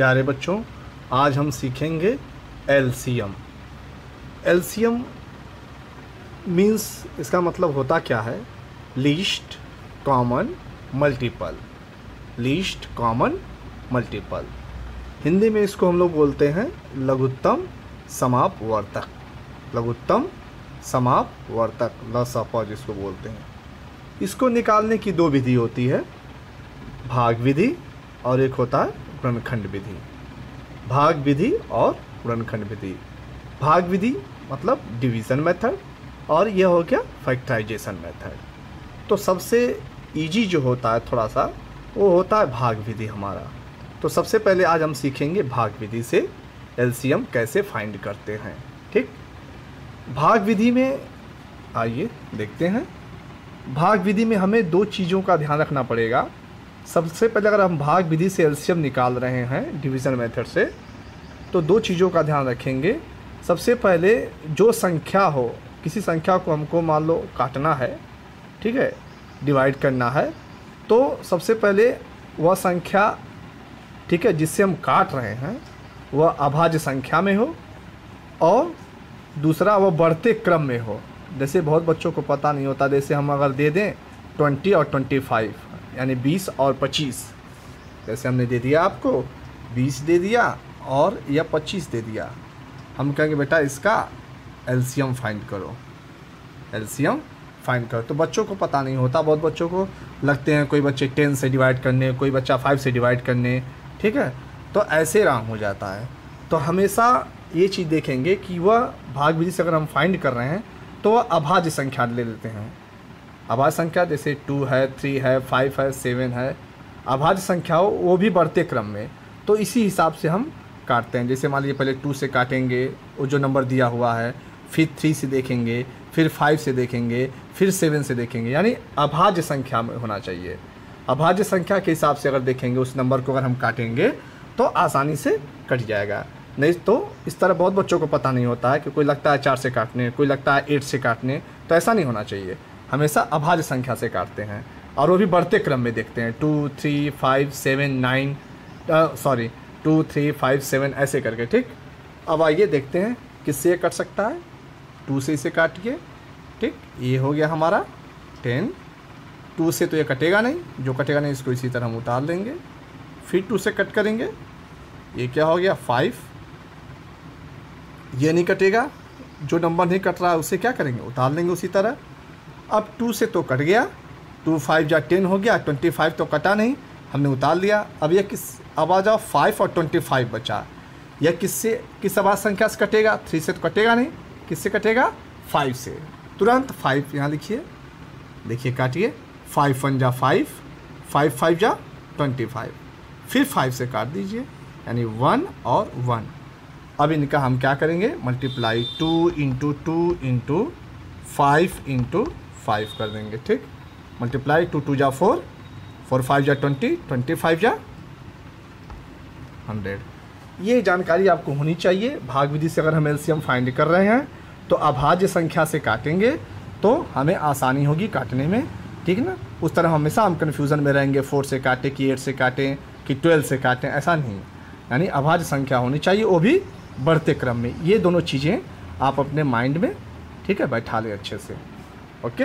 प्यारे बच्चों, आज हम सीखेंगे एलसीएम। एलसीएम मीन्स इसका मतलब होता क्या है? Least common multiple. Least common multiple, Hindi में इसको हम लोग बोलते हैं लघुत्तम समापवर्तक। लघुत्तम समापवर्तक, लसपा जिसको बोलते हैं। इसको निकालने की दो विधि होती है, भाग विधि और एक होता है गुणनखंड विधि। भाग विधि और गुणनखंड विधि। भाग विधि मतलब डिवीज़न मेथड और यह हो गया फैक्टराइजेशन मेथड। तो सबसे इजी जो होता है थोड़ा सा वो होता है भाग विधि हमारा। तो सबसे पहले आज हम सीखेंगे भाग विधि से एलसीएम कैसे फाइंड करते हैं। ठीक, भाग विधि में आइए देखते हैं। भाग विधि में हमें दो चीज़ों का ध्यान रखना पड़ेगा। सबसे पहले अगर हम भाग विधि से एलसीएम निकाल रहे हैं डिवीज़न मेथड से, तो दो चीज़ों का ध्यान रखेंगे। सबसे पहले जो संख्या हो, किसी संख्या को हमको मान लो काटना है, ठीक है, डिवाइड करना है, तो सबसे पहले वह संख्या, ठीक है, जिससे हम काट रहे हैं वह अभाज्य संख्या में हो और दूसरा वह बढ़ते क्रम में हो। जैसे बहुत बच्चों को पता नहीं होता, जैसे हम अगर दे दें 20 और 25 यानी 20 और 25, जैसे हमने दे दिया आपको 20 दे दिया और या 25 दे दिया, हम कहेंगे बेटा इसका एलसीएम फाइंड करो। एलसीएम फाइंड करो, तो बच्चों को पता नहीं होता। बहुत बच्चों को लगते हैं, कोई बच्चे 10 से डिवाइड करने, कोई बच्चा 5 से डिवाइड करने, ठीक है, तो ऐसे रॉन्ग हो जाता है। तो हमेशा ये चीज़ देखेंगे कि वह भाग विधि से अगर हम फाइंड कर रहे हैं तो वह अभाज्य संख्या ले लेते हैं। अभाज्य संख्या जैसे 2 है, 3 है, 5 है, 7 है, अभाज्य संख्या हो, वो भी बढ़ते क्रम में, तो इसी हिसाब से हम काटते हैं। जैसे मान लीजिए पहले 2 से काटेंगे, वो जो नंबर दिया हुआ है, फिर 3 से देखेंगे, फिर 5 से देखेंगे, फिर 7 से देखेंगे, यानी अभाज्य संख्या में होना चाहिए। अभाज्य संख्या के हिसाब से अगर देखेंगे उस नंबर को, अगर हम काटेंगे तो आसानी से कट जाएगा। नहीं तो इस तरह बहुत बच्चों को पता नहीं होता है कि कोई लगता है 4 से काटने, कोई लगता है 8 से काटने, तो ऐसा नहीं होना चाहिए। हमेशा अभाज्य संख्या से काटते हैं और वो भी बढ़ते क्रम में देखते हैं, 2 3 5 7 9 2 3 5 7 ऐसे करके। ठीक, अब आइए देखते हैं किससे ये कट सकता है। 2 से इसे काटिए, ठीक, ये हो गया हमारा 10। 2 से तो ये कटेगा नहीं, जो कटेगा नहीं इसको इसी तरह हम उतार लेंगे। फिर 2 से कट करेंगे, ये क्या हो गया 5, ये नहीं कटेगा, जो नंबर नहीं कट रहा है उसे क्या करेंगे, उतार लेंगे उसी तरह। अब 2 से तो कट गया, 2 5 जा 10 हो गया, 25 तो कटा नहीं, हमने उतार लिया। अब यह अब आ जाओ 5 और 25 बचा, यह किस अभाज्य संख्या से कटेगा? 3 से तो कटेगा नहीं, किससे कटेगा? 5 से। तुरंत 5 यहाँ लिखिए, देखिए काटिए, 5 1 जा 5, 5 5 जा 25, फिर 5 से काट दीजिए, यानी 1 और 1। अब इनका हम क्या करेंगे, मल्टीप्लाई 2 इंटू 2 इंटू 5 इंटू 5 कर देंगे। ठीक, मल्टीप्लाई 2 2 जा 4, 4 5 जा 20, 25 जा 100। ये जानकारी आपको होनी चाहिए। भाग विधि से अगर हम एलसीएम फाइंड कर रहे हैं तो अभाज्य संख्या से काटेंगे तो हमें आसानी होगी काटने में, ठीक ना। उस तरह हमेशा हम कन्फ्यूज़न में रहेंगे, 4 से काटें कि 8 से काटें कि 12 से काटें, ऐसा नहीं। यानी अभाज्य संख्या होनी चाहिए, वो भी बढ़ते क्रम में। ये दोनों चीज़ें आप अपने माइंड में, ठीक है, बैठा लें अच्छे से। ओके।